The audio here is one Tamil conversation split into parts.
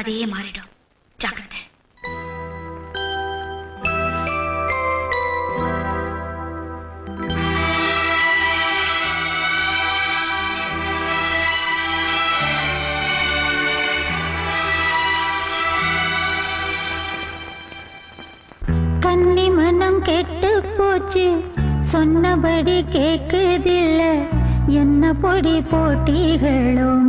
அதே மாறிடும். ஜாக்கிரதை. கன்னி மனம் கெட்டு போச்சு, சொன்னபடி கேக்குதில்ல, என்ன பொடி போட்டிகளும்.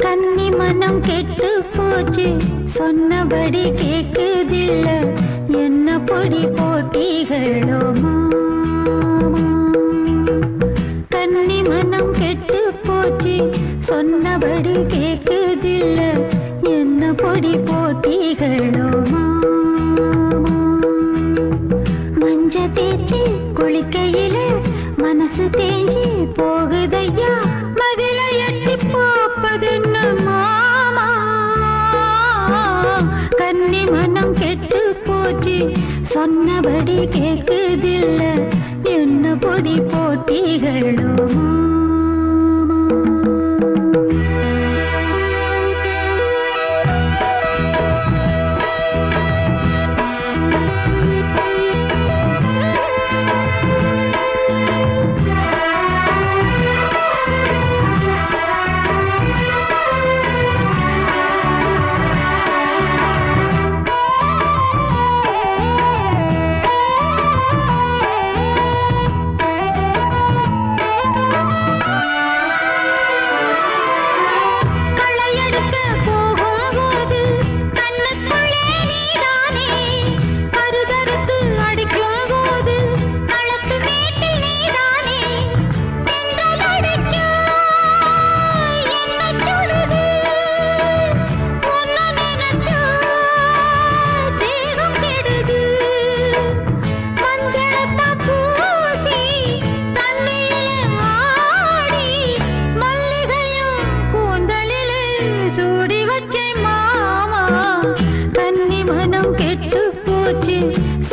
கன்னி மனம் கெட்டு போச்சு, சொன்னபடி கேக்குதில்ல, என்ன பொடி போட்டிகளும். கன்னி மனம் கெட்டு போச்சு, சொன்னபடி கேக்குதில்ல, என்ன பொடி போட்டிகளும். மஞ்ச தேய்ச்சி குளிக்கையில மனசு தேஞ்சி போகுதையா, மதில எட்டி போப்பதென்ன மாமா. கன்னி மனம் கெட்டு போச்சு, சொன்னபடி கேக்குதில்ல, என்ன பொடி போட்டிகளும்.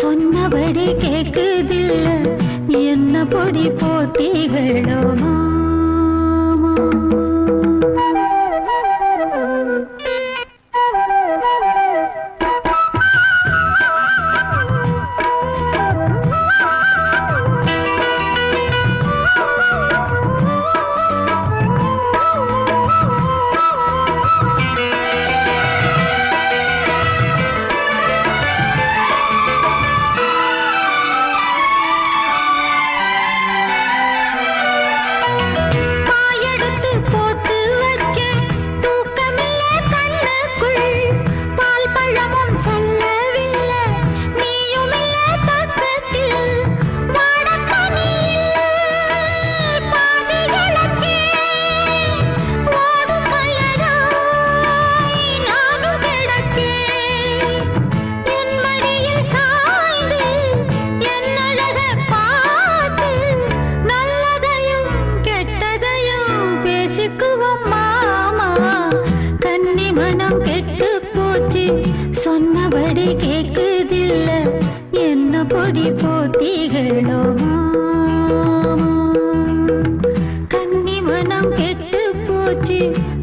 சொன்னபடி கேக்குதில்ல, என்ன பொடி போட்டிகளும். சொன்னபடி கேக்குதில்ல, என்ன பொடி போட்டிகளும். கன்னி மனம் கெட்டு போச்சு,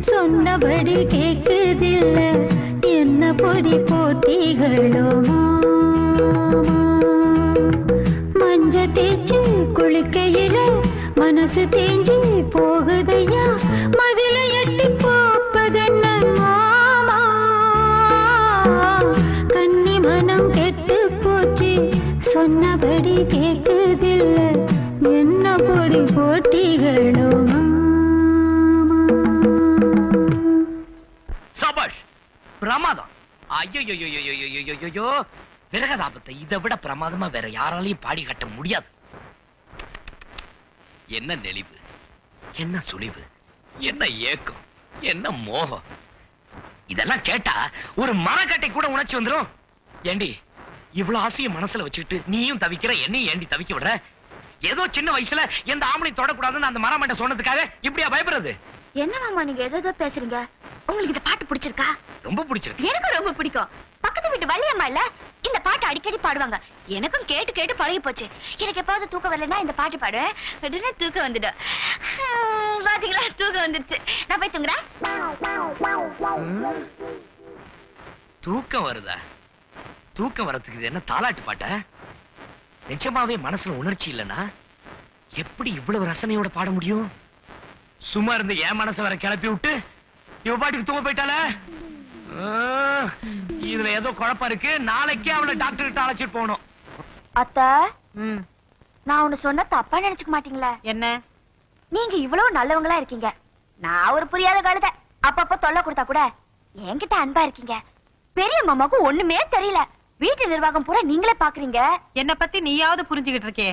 சொன்னபடி கேக்குதில்ல, என்ன பொடி போட்டிகளும். மஞ்ச தேய்ச்சி குளிக்கையில மனசு தேஞ்சி போகுதையா, மதில எட்டி போப்பதென்ன மாமா. கன்னி மனம் கெட்டு போச்சு, சொன்னபடி கேக்குதில்ல, என்ன பொடி போட்டிகளும். சபாஷ், பிரமாதம். ஐயோ, விரகதாபத்தை இதை விட பிரமாதமா வேற யாராலையும் பாடி கட்ட முடியாது. என்ன நெளிவு, என்ன சுழிவு, என்ன ஏக்கம், என்ன மோகம். இதெல்லாம் கேட்டா ஒரு மரக்கட்டை கூட உணர்ச்சி வந்துடும். ஏண்டி இவ்வளவு ஆசையும் மனசுல வச்சுக்கிட்டு நீயும் தவிக்கிற, என்னையும் ஏண்டி தவிக்க விடுற? ஏதோ சின்ன வயசுல எந்த ஆம்பளை தொடக்கூடாதுன்னு அந்த மரமண்ட சொன்னதுக்காக இப்படியா பயப்படுறது? என்ன மாமா நீங்க ஏதோ பேசுறீங்க? உங்களுக்கு இந்த பாட்டு பிடிச்சிருக்கா? ரொம்ப பிடிச்சிருக்கு. எனக்கும் ரொம்ப பிடிக்கும். பக்கத்து வீட்டு வள்ளியம்மா இல்ல இந்த பாட்டு அடிக்கடி பாடுவாங்க. எனக்கும் கேட்டு கேட்டு பழகி போச்சு. எனக்கு எப்பாவது தூக்கம் வரலன்னா இந்த பாட்டு பாடுவேன். உடனே தூக்கம் வந்துடும். பாத்தீங்களா, தூக்கம் வந்துருச்சு. நான் போய் தூங்குறேன். தூக்கம் வருதா? தூக்கம் வரதுக்கு இது என்ன தாலாட்டு பாட்ட? நிஜமாவே மனசுல உணர்ச்சி இல்லனா எப்படி இவ்வளவு ரசனையோட பாட முடியும்? சும்மா இருந்து என் மனசை வர கிளப்பி விட்டு இவ பாட்டுக்கு தூங்க போயிட்டால. இதுல ஏதோ குழப்பம் இருக்கு. நாளைக்கே அவளை டாக்டர் கிட்ட அழைச்சிட்டு போகணும். அத்தை, நான் ஒண்ணு சொன்ன தப்பா நினைச்சுக்க மாட்டீங்களா? என்ன? நீங்க இவ்வளவு நல்லவங்களா இருக்கீங்க. நான் ஒரு புரியாத கழுதை. அப்பப்ப தொல்லை கொடுத்தா கூட என்கிட்ட அன்பா இருக்கீங்க. பெரிய மாமாவுக்கு ஒண்ணுமே தெரியல. வீட்டு நிர்வாகம் பூரா நீங்களே பாக்குறீங்க. என்ன பத்தி நீயாவது புரிஞ்சுகிட்டு இருக்கே.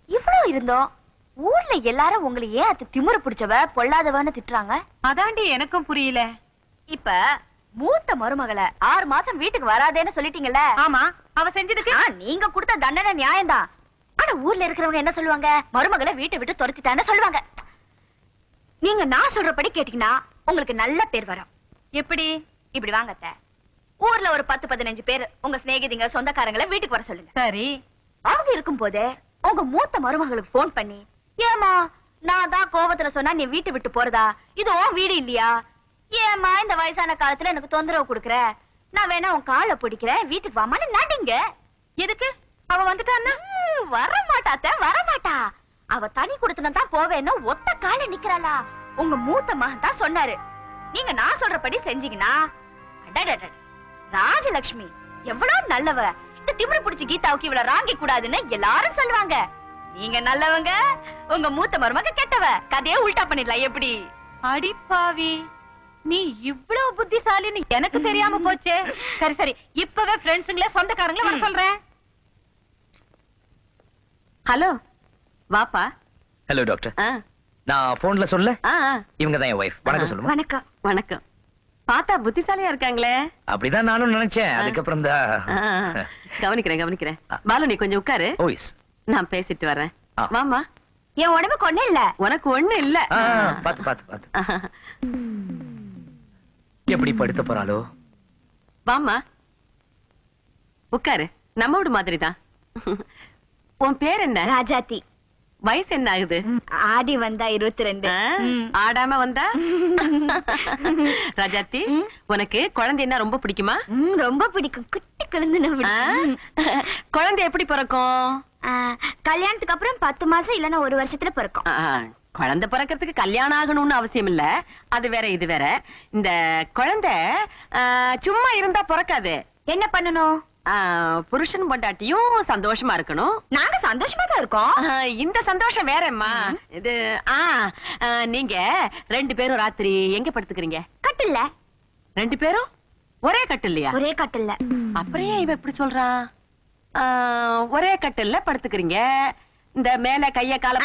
இவ்வளவு இருந்தோம் ஊர்ல எல்லாரும் உங்களை ஏன் அது திமிரு பிடிச்சவ பொல்லாதவன்னு திட்டுறாங்க? அதாண்டி எனக்கும் புரியல. இப்ப மூத்த மருமகளை 6 மாசம் வீட்டுக்கு வராதேன்னு சொல்லிட்டீங்கல்ல? ஆமா, அவ செஞ்சதுக்கு நீங்க கொடுத்த தண்டனை நியாயம்தான். ஆனா ஊர்ல இருக்கிறவங்க என்ன சொல்லுவாங்க? மருமகளை வீட்டை விட்டு துரத்திட்டான்னு சொல்லுவாங்க. நீங்க நான் சொல்றபடி கேட்டீங்கன்னா உங்களுக்கு நல்ல பேர் வரும். எப்படி? இப்படி வாங்க அத்தை. ஊர்ல ஒரு 10-15 பேர் உங்க சிநேகிதிங்க சொந்தக்காரங்களை வீட்டுக்கு வர சொல்லுங்க. சரி. அவங்க இருக்கும் போதே உங்க மூத்த மருமகளுக்கு போன் பண்ணி, ஏமா நான் தான் கோவத்துல சொன்னா நீ வீட்டை விட்டு போறதா? இது உன் வீடு இல்லையா? ஏமா இந்த வயசான காலத்துல எனக்கு தொந்தரவு கொடுக்குற? நான் வேணா உன் காலை பிடிக்கிறேன், வீட்டுக்கு வாமான்னு நடிங்க. எதுக்கு? அவ வந்துட்டான்னா வரமாட்டாத்த, வரமாட்டா. அவ தனி கொடுத்துனா தான் போவேன்னு ஒத்த கால நிக்கிறாளா? உங்க மூத்த மகன் தான் சொன்னாரு. நீங்க நான் சொல்றபடி செஞ்சீங்கன்னா ராஜலட்சுமி எவ்வளவு நல்லவ. இந்த திமிரு பிடிச்ச கீதாவுக்கு இவள ராங்கி கூடாதுன்னு எல்லாரும் சொல்லுவாங்க. நீங்க நல்லவங்க, உங்க மூத்த மருமக கெட்டவ. கதையே உல்டா பண்ணிடலாம். எப்படி? அடிப்பாவி, நீ இவ்வளவு புத்திசாலின்னு எனக்கு தெரியாம போச்சே. சரி சரி, இப்பவே ஃப்ரெண்ட்ஸுங்களே சொந்தக்காரங்களே வர சொல்றேன். ஹலோ, வாப்பா. Hello doctor. நான் போன்ல சொல்ல. இவங்க தான் என் வைஃப். வணக்கம் சொல்லுங்க. வணக்கம். வணக்கம். பார்த்தா புத்திசாலியா இருக்காங்களே. அப்படிதான் நானும் நினைச்சேன். அதுக்கப்புறம் தான் கவனிக்கிறேன். பாலு, நீ கொஞ்சம் உட்காரு. நான் பேசிட்டு வரேன். வாமா. என் உடம்புக்கு ஒண்ணு இல்ல. உனக்கு ஒண்ணு இல்ல. பாத்து எப்படி படுத்த போறாளோ? வாமா உட்காரு. நம்ம வீடு மாதிரிதான். உன் பேர் என்ன? ராஜாத்தி. வயசு என்ன ஆகுது? ஆடி வந்தா 22. ஆடாம வந்தா? ராஜாத்தி, உனக்கு குழந்தைன்னா ரொம்ப பிடிக்குமா? ரொம்ப பிடிக்கும். குட்டி குழந்தை. குழந்தை எப்படி பிறக்கும்? கல்யாணத்துக்கு அப்புறம் 10 மாசம் இல்லன்னா 1 வருஷத்துல பிறக்கும். குழந்தை பிறக்கிறதுக்கு கல்யாணம் ஆகணும்னு அவசியம் இல்ல. அது வேற இது வேற. இந்த குழந்தை சும்மா இருந்தா பிறக்காது. என்ன பண்ணணும்? புருஷன் பொண்டாட்டியும் சந்தோஷமா இருக்கணும். நாங்க சந்தோஷமா தான் இருக்கோம். இந்த சந்தோஷம் வேறம்மா. இது நீங்க 2 பேரும் ராத்திரி எங்க படுத்துக்கிறீங்க? கட்டில்ல. 2 பேரும் ஒரே கட்டில்லையா? ஒரே கட்டில்ல. அப்புறம் ஏன் இவ எப்படி சொல்றான்? ஒரே கட்டில்ல படுத்துக்கிறீங்க. இந்த மேல கைய கால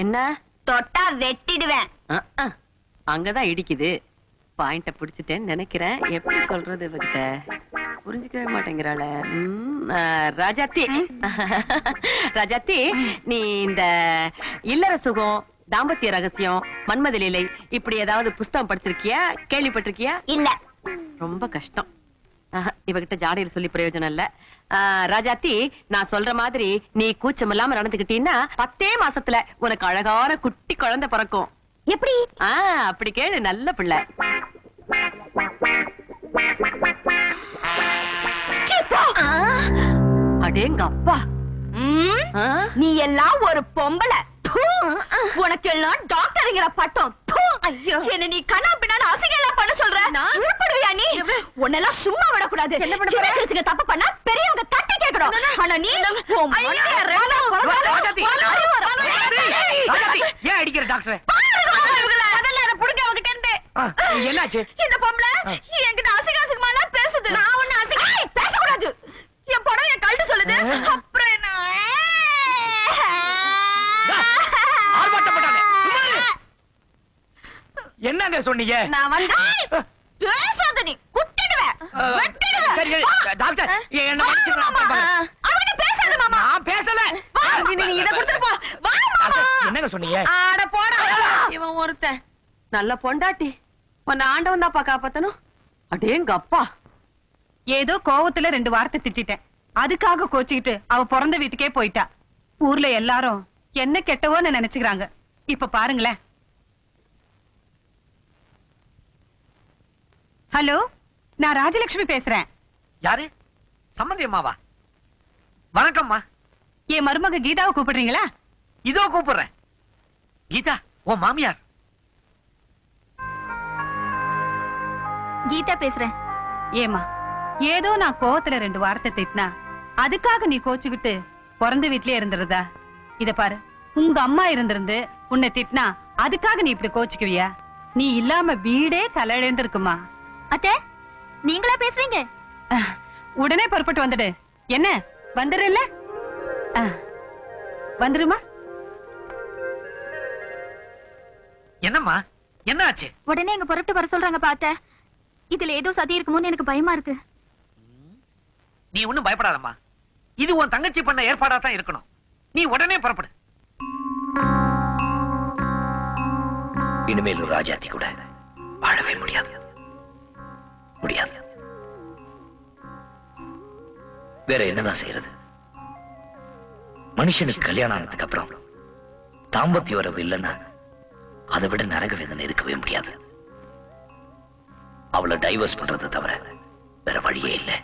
என்ன தொட்டா வெட்டிடுவேன். அங்கதான் இடிக்குது. பாயிண்ட பிடிச்சிட்டேன்னு நினைக்கிறேன். எப்படி சொல்றது இவகிட்ட? புரிஞ்சுக்கவே மாட்டேங்கிறாள. ராஜாத்தி, நீ இந்த இல்லற சுகம், தாம்பத்திய ரகசியம், மன்மத லீலை இப்படி ஏதாவது புஸ்தகம் படிச்சிருக்கியா? கேள்விப்பட்டிருக்கியா? இல்ல. ரொம்ப கஷ்டம். இவகிட்ட ஜாடையில சொல்லி பிரயோஜனம் இல்ல. ராஜாத்தி, நான் சொல்ற மாதிரி நீ கூச்சம் இல்லாம நடந்துகிட்டீன்னா 10 மாசத்துல உனக்கு அழகான குட்டி குழந்தை பிறக்கும். எப்படி? அப்படி கேளு, நல்ல பிள்ளை. அடேங்க அப்பா, நீ எல்லாம் ஒரு பொம்பளை. உனக்கு எல்லாம் டாக்டர்ங்கிற பட்டம். என்ன நீ கண்ணா பின்னான்னு அசிங்கெல்லாம் பண்ண சொல்ற? உருப்படுவியா நீ? உன்னெல்லாம் சும்மா விடக்கூடாது. என்ன பண்ண தப்பு பண்ணா பெரியவங்க தட்டி கேட்கணும். ஆனா நீ ஏன் அடிக்கிற டாக்டர்? என்னாச்சு? இந்த பொம்பளை என்கிட்ட அசிங்கமா பேசுது. நான் ஒண்ணு அசிங்க பேசக்கூடாது. என் படம் என் கழட்டு சொல்லுது. அப்புறம் என்ன? என்னங்க சொன்னீங்க? நான் வந்து பேசாத, நீ குட்டிடுவேன், வெட்டிடுவேன். டாக்டர், என்ன மன்னிச்சுங்க. அவகிட்ட பேசாத மாமா. நான் பேசல. நீ இத கொடுத்துட்டு போ. வா மாமா. என்னங்க சொன்னீங்க? ஆட போடா. இவன் ஒருத்தன் நல்ல பொண்டாட்டி. உன்னை ஆண்டவன் தான்ப்பா காப்பாத்தணும். அடேங்கப்பா. ஏதோ கோவத்துல 2 வார்த்தை திட்டிட்டேன், அதுக்காக கோச்சிக்கிட்டு அவ பிறந்த வீட்டுக்கே போயிட்டா. ஊர்ல எல்லாரும் என்ன கெட்டவோன்னு நினைச்சுக்கிறாங்க. இப்ப பாருங்களேன். ஹலோ, நான் ராஜலட்சுமி பேசுறேன். யாரு? சம்பந்தி அம்மாவா? வணக்கம்மா. என் மருமக கீதாவை கூப்பிடுறீங்களா? இதோ கூப்பிடுறேன். கீதா உன் மாமியார்? கீதா பேசுறேன். ஏமா, ஏதோ நான் கோவத்துல 2 வார்த்தை திட்டினா அதுக்காக நீ கோச்சுக்கிட்டு பிறந்த வீட்லயே இருந்துருதா? இத பாரு, உங்க அம்மா இருந்திருந்து உன்னை திட்டினா அதுக்காக நீ இப்படி கோச்சுக்குவியா? நீ இல்லாம வீடே தலையிழந்திருக்குமா. அத்தை, நீங்களா பேசுறீங்க? உடனே புறப்பட்டு வந்துடு. என்ன வந்துடுறல? வந்துருமா? என்னம்மா, என்ன ஆச்சு? உடனே எங்க புறப்பட்டு வர சொல்றாங்க பாத்த. இதுல ஏதோ சதி இருக்குமோன்னு எனக்கு பயமா இருக்கு. நீ ஒண்ணும் பயப்படாதம்மா. இது உன் தங்கச்சி பண்ண ஏற்பாடா தான் இருக்கணும். நீ உடனே புறப்படு. இனிமேல் ராஜாத்தி கூட வாழவே முடியாது. முடியாது. வேற என்னதான் செய்யறது? மனுஷனுக்கு கல்யாணம் ஆனதுக்கு அப்புறம் தாம்பத்திய உறவு இல்லைன்னா அதை விட நரக வேதனை இருக்கவே முடியாது. அவளை டைவர்ஸ் பண்றதை தவிர வேற வழியே இல்லை.